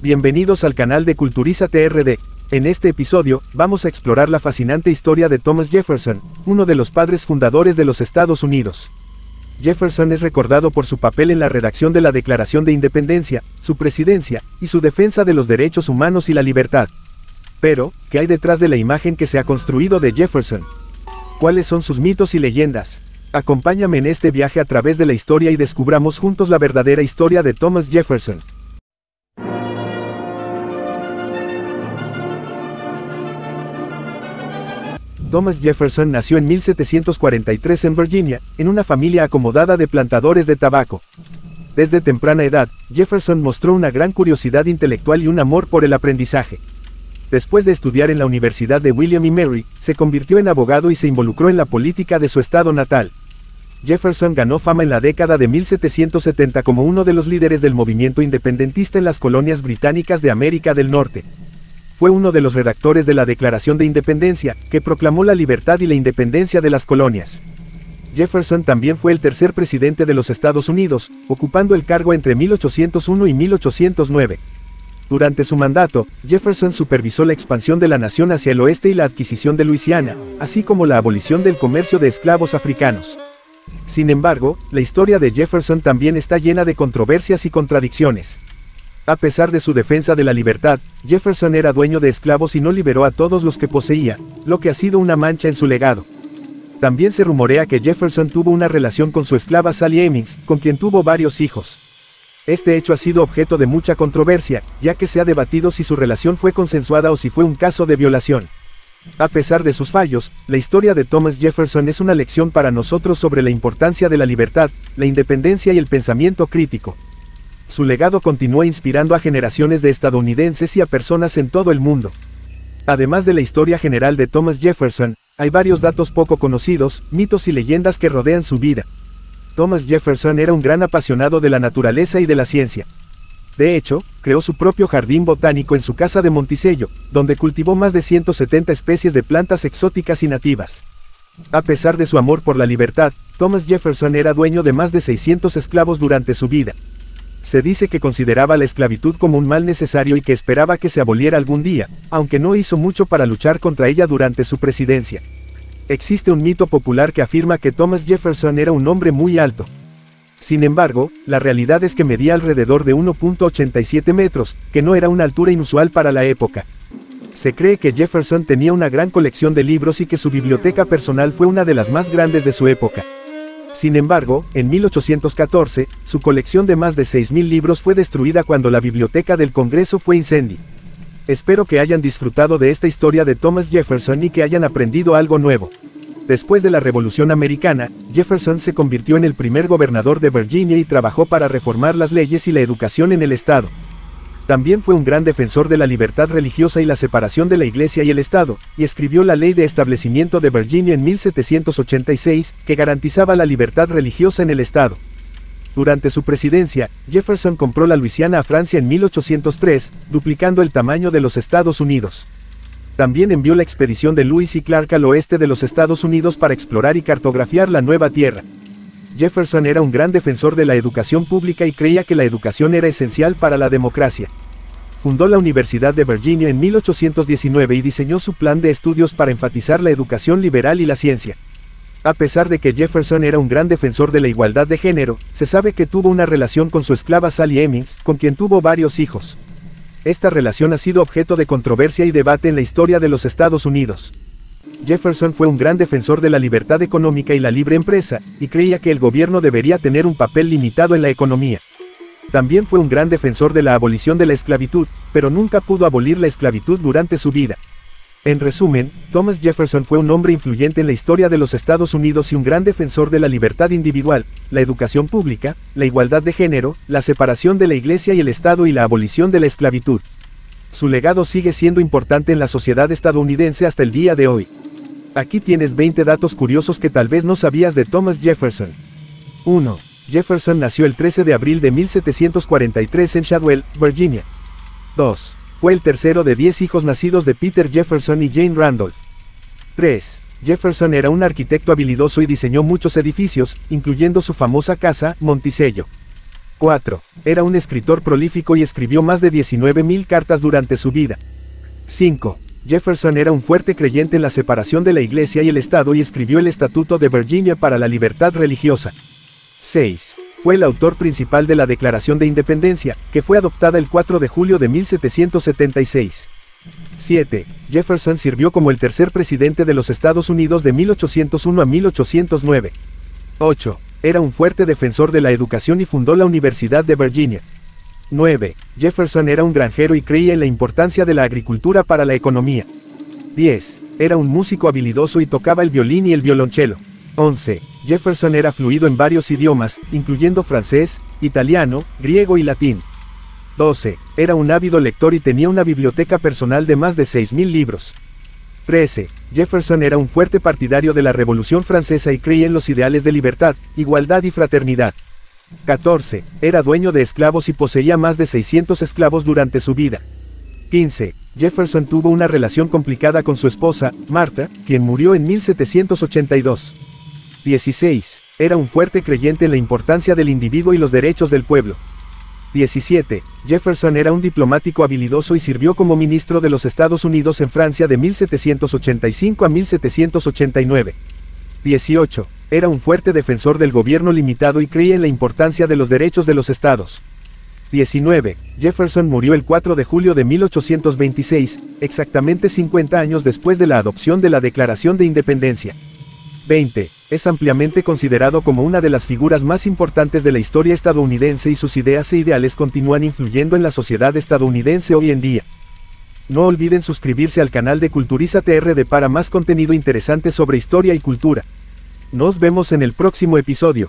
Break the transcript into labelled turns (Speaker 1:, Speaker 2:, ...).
Speaker 1: Bienvenidos al canal de Culturízate RD. En este episodio, vamos a explorar la fascinante historia de Thomas Jefferson, uno de los padres fundadores de los Estados Unidos. Jefferson es recordado por su papel en la redacción de la Declaración de Independencia, su presidencia, y su defensa de los derechos humanos y la libertad. Pero, ¿qué hay detrás de la imagen que se ha construido de Jefferson? ¿Cuáles son sus mitos y leyendas? Acompáñame en este viaje a través de la historia y descubramos juntos la verdadera historia de Thomas Jefferson. Thomas Jefferson nació en 1743 en Virginia, en una familia acomodada de plantadores de tabaco. Desde temprana edad, Jefferson mostró una gran curiosidad intelectual y un amor por el aprendizaje. Después de estudiar en la Universidad de William y Mary, se convirtió en abogado y se involucró en la política de su estado natal. Jefferson ganó fama en la década de 1770 como uno de los líderes del movimiento independentista en las colonias británicas de América del Norte. Fue uno de los redactores de la Declaración de Independencia, que proclamó la libertad y la independencia de las colonias. Jefferson también fue el tercer presidente de los Estados Unidos, ocupando el cargo entre 1801 y 1809. Durante su mandato, Jefferson supervisó la expansión de la nación hacia el oeste y la adquisición de Luisiana, así como la abolición del comercio de esclavos africanos. Sin embargo, la historia de Jefferson también está llena de controversias y contradicciones. A pesar de su defensa de la libertad, Jefferson era dueño de esclavos y no liberó a todos los que poseía, lo que ha sido una mancha en su legado. También se rumorea que Jefferson tuvo una relación con su esclava Sally Hemings, con quien tuvo varios hijos. Este hecho ha sido objeto de mucha controversia, ya que se ha debatido si su relación fue consensuada o si fue un caso de violación. A pesar de sus fallos, la historia de Thomas Jefferson es una lección para nosotros sobre la importancia de la libertad, la independencia y el pensamiento crítico. Su legado continúa inspirando a generaciones de estadounidenses y a personas en todo el mundo. Además de la historia general de Thomas Jefferson, hay varios datos poco conocidos, mitos y leyendas que rodean su vida. Thomas Jefferson era un gran apasionado de la naturaleza y de la ciencia. De hecho, creó su propio jardín botánico en su casa de Monticello, donde cultivó más de 170 especies de plantas exóticas y nativas. A pesar de su amor por la libertad, Thomas Jefferson era dueño de más de 600 esclavos durante su vida. Se dice que consideraba la esclavitud como un mal necesario y que esperaba que se aboliera algún día, aunque no hizo mucho para luchar contra ella durante su presidencia. Existe un mito popular que afirma que Thomas Jefferson era un hombre muy alto. Sin embargo, la realidad es que medía alrededor de 1.87 metros, que no era una altura inusual para la época. Se cree que Jefferson tenía una gran colección de libros y que su biblioteca personal fue una de las más grandes de su época. Sin embargo, en 1814, su colección de más de 6.000 libros fue destruida cuando la biblioteca del Congreso fue incendiada. Espero que hayan disfrutado de esta historia de Thomas Jefferson y que hayan aprendido algo nuevo. Después de la Revolución Americana, Jefferson se convirtió en el primer gobernador de Virginia y trabajó para reformar las leyes y la educación en el estado. También fue un gran defensor de la libertad religiosa y la separación de la Iglesia y el Estado, y escribió la Ley de Establecimiento de Virginia en 1786, que garantizaba la libertad religiosa en el Estado. Durante su presidencia, Jefferson compró la Luisiana a Francia en 1803, duplicando el tamaño de los Estados Unidos. También envió la expedición de Lewis y Clark al oeste de los Estados Unidos para explorar y cartografiar la nueva tierra. Jefferson era un gran defensor de la educación pública y creía que la educación era esencial para la democracia. Fundó la Universidad de Virginia en 1819 y diseñó su plan de estudios para enfatizar la educación liberal y la ciencia. A pesar de que Jefferson era un gran defensor de la igualdad de género, se sabe que tuvo una relación con su esclava Sally Hemings, con quien tuvo varios hijos. Esta relación ha sido objeto de controversia y debate en la historia de los Estados Unidos. Jefferson fue un gran defensor de la libertad económica y la libre empresa, y creía que el gobierno debería tener un papel limitado en la economía. También fue un gran defensor de la abolición de la esclavitud, pero nunca pudo abolir la esclavitud durante su vida. En resumen, Thomas Jefferson fue un hombre influyente en la historia de los Estados Unidos y un gran defensor de la libertad individual, la educación pública, la igualdad de género, la separación de la Iglesia y el Estado y la abolición de la esclavitud. Su legado sigue siendo importante en la sociedad estadounidense hasta el día de hoy. Aquí tienes 20 datos curiosos que tal vez no sabías de Thomas Jefferson. 1. Jefferson nació el 13 de abril de 1743 en Shadwell, Virginia. 2. Fue el tercero de 10 hijos nacidos de Peter Jefferson y Jane Randolph. 3. Jefferson era un arquitecto habilidoso y diseñó muchos edificios, incluyendo su famosa casa, Monticello. 4. Era un escritor prolífico y escribió más de 19.000 cartas durante su vida. 5. Jefferson era un fuerte creyente en la separación de la Iglesia y el Estado y escribió el Estatuto de Virginia para la libertad religiosa. 6. Fue el autor principal de la Declaración de Independencia, que fue adoptada el 4 de julio de 1776. 7. Jefferson sirvió como el tercer presidente de los Estados Unidos de 1801 a 1809. 8. Era un fuerte defensor de la educación y fundó la Universidad de Virginia. 9. Jefferson era un granjero y creía en la importancia de la agricultura para la economía. 10. Era un músico habilidoso y tocaba el violín y el violonchelo. 11. Jefferson era fluido en varios idiomas, incluyendo francés, italiano, griego y latín. 12. Era un ávido lector y tenía una biblioteca personal de más de 6.000 libros. 13. Jefferson era un fuerte partidario de la Revolución Francesa y creía en los ideales de libertad, igualdad y fraternidad. 14. Era dueño de esclavos y poseía más de 600 esclavos durante su vida. 15. Jefferson tuvo una relación complicada con su esposa, Martha, quien murió en 1782. 16. Era un fuerte creyente en la importancia del individuo y los derechos del pueblo. 17. Jefferson era un diplomático habilidoso y sirvió como ministro de los Estados Unidos en Francia de 1785 a 1789. 18. Era un fuerte defensor del gobierno limitado y creía en la importancia de los derechos de los estados. 19. Jefferson murió el 4 de julio de 1826, exactamente 50 años después de la adopción de la Declaración de Independencia. 20. Es ampliamente considerado como una de las figuras más importantes de la historia estadounidense y sus ideas e ideales continúan influyendo en la sociedad estadounidense hoy en día. No olviden suscribirse al canal de Culturízate RD para más contenido interesante sobre historia y cultura. Nos vemos en el próximo episodio.